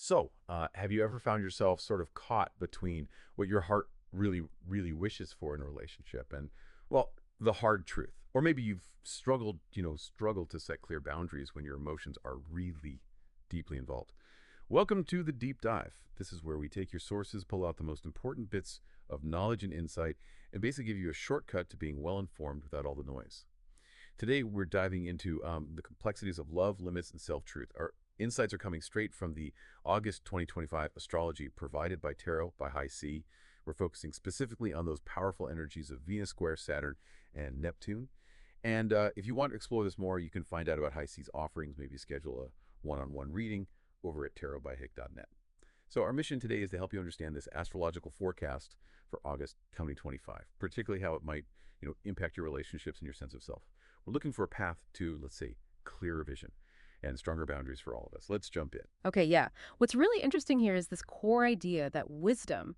So, have you ever found yourself sort of caught between what your heart really, really wishes for in a relationship and, well, the hard truth? Or maybe you've struggled to set clear boundaries when your emotions are really deeply involved. Welcome to the Deep Dive. This is where we take your sources, pull out the most important bits of knowledge and insight, and basically give you a shortcut to being well-informed without all the noise. Today, we're diving into the complexities of love, limits, and self-truth. Our insights are coming straight from the August 2025 astrology provided by Tarot by High C. We're focusing specifically on those powerful energies of Venus square Saturn and Neptune. And if you want to explore this more, you can find out about High C's offerings, maybe schedule a one-on-one reading over at tarotbyhick.net. So our mission today is to help you understand this astrological forecast for August 2025, particularly how it might impact your relationships and your sense of self. We're looking for a path to, let's say, clearer vision and stronger boundaries for all of us. Let's jump in. Okay, yeah. What's really interesting here is this core idea that wisdom,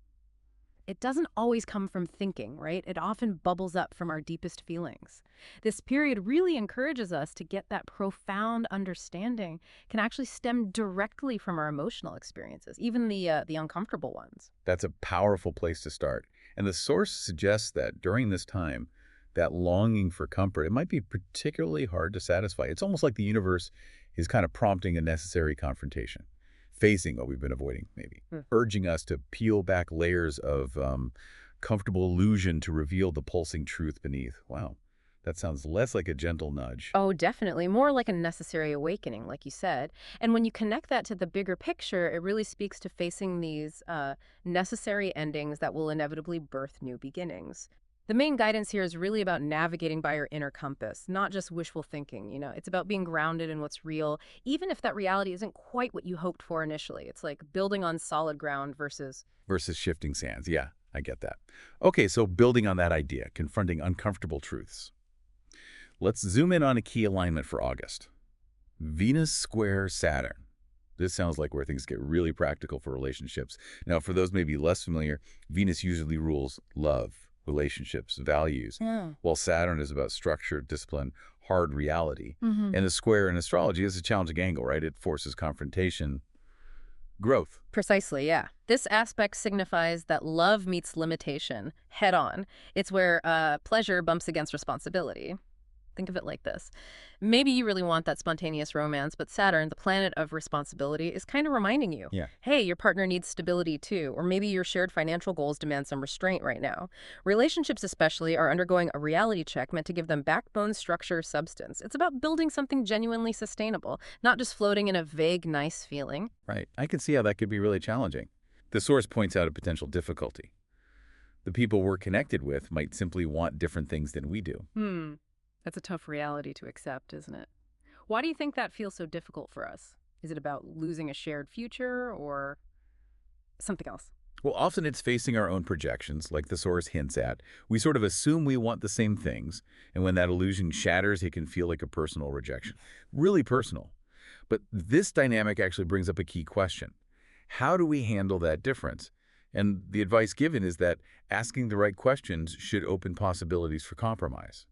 it doesn't always come from thinking, right? It often bubbles up from our deepest feelings. This period really encourages us to get that profound understanding can actually stem directly from our emotional experiences, even the uncomfortable ones. That's a powerful place to start. And the source suggests that during this time, that longing for comfort, it might be particularly hard to satisfy. It's almost like the universe is kind of prompting a necessary confrontation, facing what we've been avoiding, maybe, urging us to peel back layers of comfortable illusion to reveal the pulsing truth beneath. Wow, that sounds less like a gentle nudge. Oh, definitely. More like a necessary awakening, like you said. And when you connect that to the bigger picture, it really speaks to facing these necessary endings that will inevitably birth new beginnings. The main guidance here is really about navigating by your inner compass, not just wishful thinking. It's about being grounded in what's real, even if that reality isn't quite what you hoped for initially. It's like building on solid ground versus Shifting sands. Yeah, I get that. Okay, so building on that idea, confronting uncomfortable truths. Let's zoom in on a key alignment for August. Venus square Saturn. This sounds like where things get really practical for relationships. Now, for those maybe less familiar, Venus usually rules love, relationships, values, while Saturn is about structure, discipline, hard reality. And the square in astrology is a challenging angle, right? It forces confrontation, growth. Precisely, yeah. This aspect signifies that love meets limitation head on. It's where pleasure bumps against responsibility. Think of it like this. Maybe you really want that spontaneous romance, but Saturn, the planet of responsibility, is kind of reminding you, hey, your partner needs stability too, or maybe your shared financial goals demand some restraint right now. Relationships especially are undergoing a reality check meant to give them backbone, structure, substance. It's about building something genuinely sustainable, not just floating in a vague, nice feeling. Right. I can see how that could be really challenging. The source points out a potential difficulty. The people we're connected with might simply want different things than we do. That's a tough reality to accept, isn't it? Why do you think that feels so difficult for us? Is it about losing a shared future or something else? Well, often it's facing our own projections, like the source hints at. We sort of assume we want the same things, and when that illusion shatters, it can feel like a personal rejection. Really personal. But this dynamic actually brings up a key question. How do we handle that difference? And the advice given is that asking the right questions should open possibilities for compromise.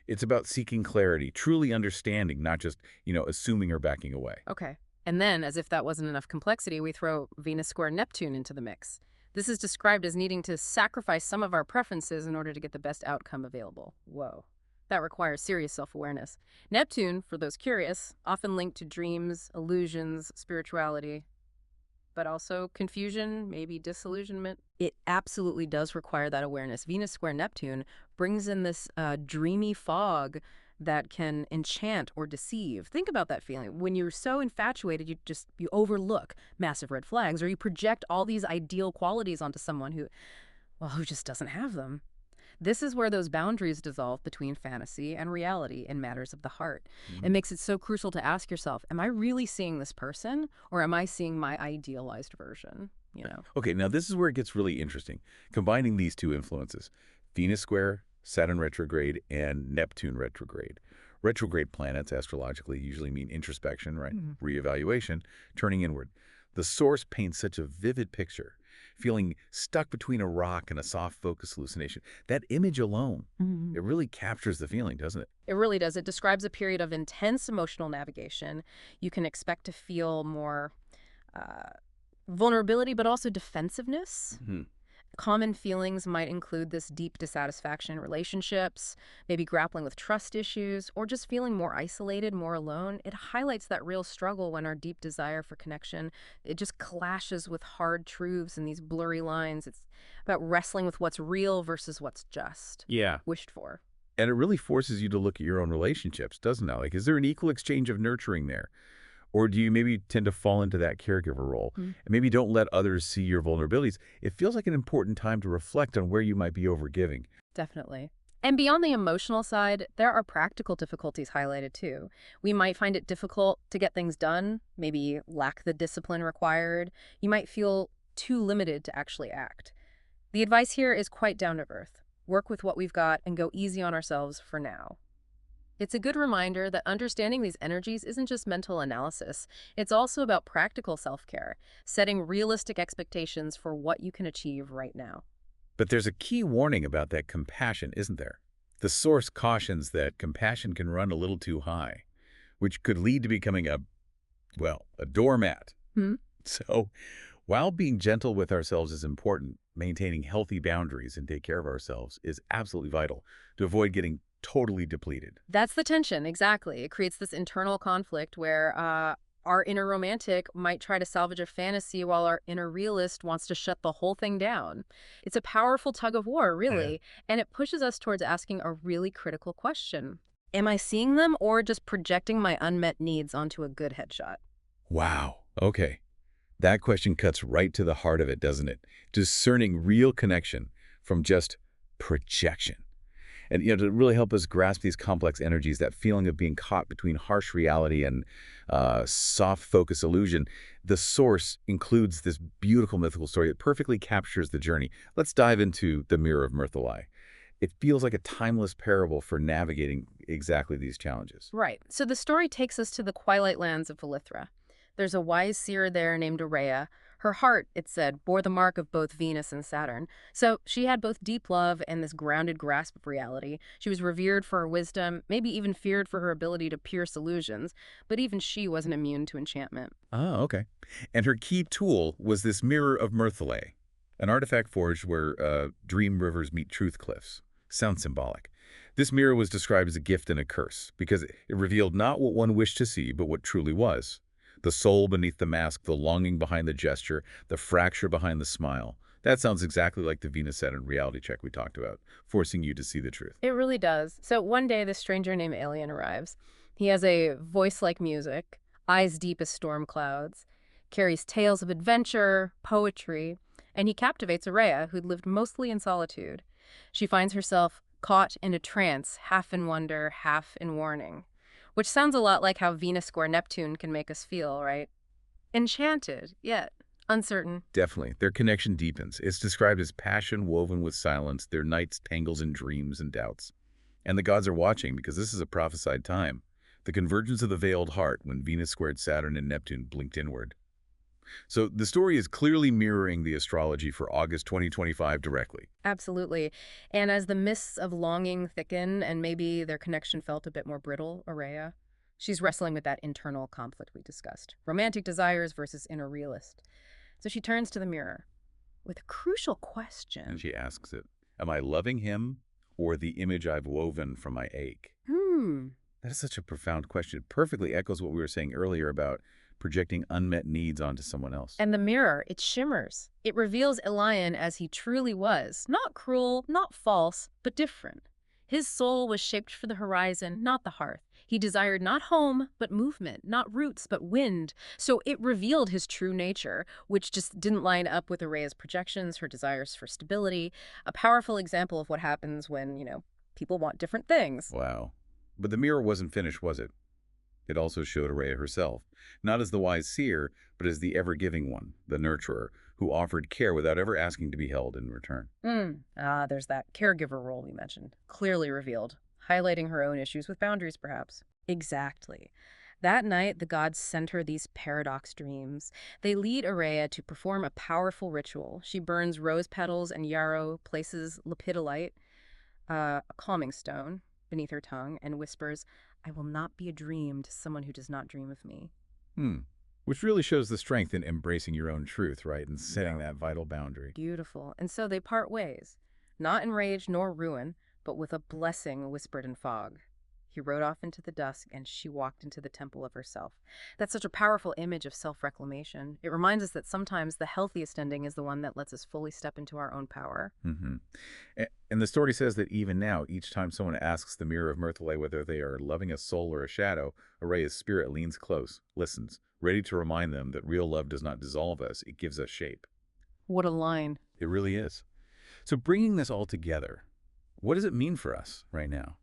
It's about seeking clarity, truly understanding, not just, assuming or backing away. Okay. And then, as if that wasn't enough complexity, we throw Venus square Neptune into the mix. This is described as needing to sacrifice some of our preferences in order to get the best outcome available. Whoa. That requires serious self-awareness. Neptune, for those curious, often linked to dreams, illusions, spirituality, but also confusion, maybe disillusionment. It absolutely does require that awareness. Venus square Neptune brings in this dreamy fog that can enchant or deceive. Think about that feeling. When you're so infatuated, you overlook massive red flags, or you project all these ideal qualities onto someone who just doesn't have them. This is where those boundaries dissolve between fantasy and reality in matters of the heart. It makes it so crucial to ask yourself, am I really seeing this person, or am I seeing my idealized version? Okay, now this is where it gets really interesting. Combining these two influences, Venus square, Saturn retrograde, and Neptune retrograde. Retrograde planets, astrologically, usually mean introspection, right? Reevaluation, turning inward. The source paints such a vivid picture, feeling stuck between a rock and a soft focus hallucination. That image alone, it really captures the feeling, doesn't it? It really does. It describes a period of intense emotional navigation. You can expect to feel more vulnerability, but also defensiveness. Hmm. Common feelings might include this deep dissatisfaction in relationships, maybe grappling with trust issues, or just feeling more isolated, more alone. It highlights that real struggle when our deep desire for connection, it just clashes with hard truths and these blurry lines. It's about wrestling with what's real versus what's just Yeah. wished for. And it really forces you to look at your own relationships, doesn't it? Like, is there an equal exchange of nurturing there? Or do you maybe tend to fall into that caregiver role Mm, and maybe don't let others see your vulnerabilities? It feels like an important time to reflect on where you might be overgiving. definitely. And beyond the emotional side, there are practical difficulties highlighted too. We might find it difficult to get things done, maybe lack the discipline required. You might feel too limited to actually act. The advice here is quite down to earth. Work with what we've got and go easy on ourselves for now. It's a good reminder that understanding these energies isn't just mental analysis. It's also about practical self-care, setting realistic expectations for what you can achieve right now. But there's a key warning about that compassion, isn't there? The source cautions that compassion can run a little too high, which could lead to becoming a doormat. Hmm? So, while being gentle with ourselves is important, maintaining healthy boundaries and take care of ourselves is absolutely vital to avoid getting totally depleted. That's the tension, exactly. It creates this internal conflict where our inner romantic might try to salvage a fantasy while our inner realist wants to shut the whole thing down. It's a powerful tug of war, Yeah. really, and it pushes us towards asking a really critical question. Am I seeing them or just projecting my unmet needs onto a good headshot? Wow. Okay. That question cuts right to the heart of it, doesn't it? Discerning real connection from just projection. And, to really help us grasp these complex energies, that feeling of being caught between harsh reality and soft focus illusion, the source includes this beautiful mythical story that perfectly captures the journey. Let's dive into the Mirror of Mirthalei. It feels like a timeless parable for navigating exactly these challenges. Right. So the story takes us to the Twilight Lands of Valithra. There's a wise seer there named Aureya. Her heart, it said, bore the mark of both Venus and Saturn. So she had both deep love and this grounded grasp of reality. She was revered for her wisdom, maybe even feared for her ability to pierce illusions, but even she wasn't immune to enchantment. Oh, okay. And her key tool was this Mirror of Mirthalei, an artifact forged where dream rivers meet truth cliffs. Sounds symbolic. This mirror was described as a gift and a curse because it revealed not what one wished to see, but what truly was. The soul beneath the mask, the longing behind the gesture, the fracture behind the smile. That sounds exactly like the Venus-Saturn reality check we talked about, forcing you to see the truth. It really does. So one day, this stranger named Alien arrives. He has a voice like music, eyes deep as storm clouds, carries tales of adventure, poetry, and he captivates Aureya, who'd lived mostly in solitude. She finds herself caught in a trance, half in wonder, half in warning, which sounds a lot like how Venus square Neptune can make us feel, right? Enchanted, yet uncertain. Definitely. Their connection deepens. It's described as passion woven with silence, their nights tangles in dreams and doubts. And the gods are watching because this is a prophesied time. The convergence of the veiled heart when Venus squared Saturn and Neptune blinked inward. So the story is clearly mirroring the astrology for August 2025 directly. Absolutely. And as the mists of longing thicken and maybe their connection felt a bit more brittle, Aureya, she's wrestling with that internal conflict we discussed. Romantic desires versus inner realist. So she turns to the mirror with a crucial And question. she asks it, am I loving him or the image I've woven from my ache? Hmm. That is such a profound question. It perfectly echoes what we were saying earlier about projecting unmet needs onto someone else. And the mirror, it shimmers. It reveals Elion as he truly was. Not cruel, not false, but different. His soul was shaped for the horizon, not the hearth. He desired not home, but movement, not roots, but wind. So it revealed his true nature, which just didn't line up with Aureya's projections, her desires for stability. A powerful example of what happens when, people want different things. Wow. But the mirror wasn't finished, was it? It also showed Aureya herself, not as the wise seer, but as the ever-giving one, the nurturer, who offered care without ever asking to be held in return. There's that caregiver role we mentioned, clearly revealed, highlighting her own issues with boundaries, perhaps. Exactly. That night, the gods sent her these paradox dreams. They lead Aureya to perform a powerful ritual. She burns rose petals and yarrow, places lepidolite, a calming stone, beneath her tongue, and whispers, I will not be a dream to someone who does not dream of me. Hmm. Which really shows the strength in embracing your own truth, right, and setting Yeah. that vital boundary. Beautiful. And so they part ways, not in rage nor ruin, but with a blessing whispered in fog. He rode off into the dusk, and she walked into the temple of herself. That's such a powerful image of self-reclamation. It reminds us that sometimes the healthiest ending is the one that lets us fully step into our own power. hmm And the story says that even now, each time someone asks the Mirror of Mirthalei whether they are loving a soul or a shadow, Aureya's spirit leans close, listens, ready to remind them that real love does not dissolve us, it gives us shape. What a line. It really is. So bringing this all together, what does it mean for us right now?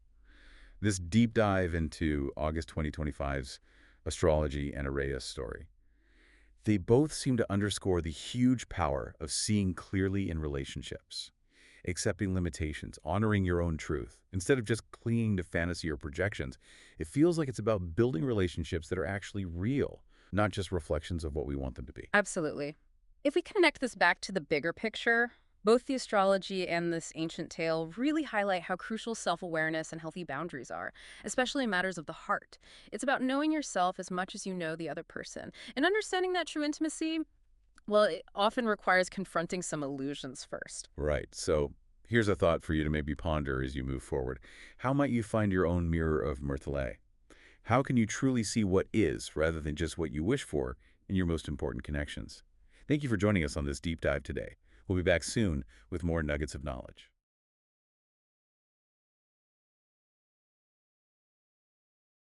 This deep dive into August 2025's astrology and Aureya's story. They both seem to underscore the huge power of seeing clearly in relationships, accepting limitations, honoring your own truth. Instead of just clinging to fantasy or projections, it feels like it's about building relationships that are actually real, not just reflections of what we want them to be. Absolutely. If we connect this back to the bigger picture, both the astrology and this ancient tale really highlight how crucial self-awareness and healthy boundaries are, especially in matters of the heart. It's about knowing yourself as much as you know the other person. And understanding that true intimacy, well, it often requires confronting some illusions first. Right. So here's a thought for you to maybe ponder as you move forward. How might you find your own mirror of Mirthalei? How can you truly see what is rather than just what you wish for in your most important connections? Thank you for joining us on this deep dive today. We'll be back soon with more nuggets of knowledge.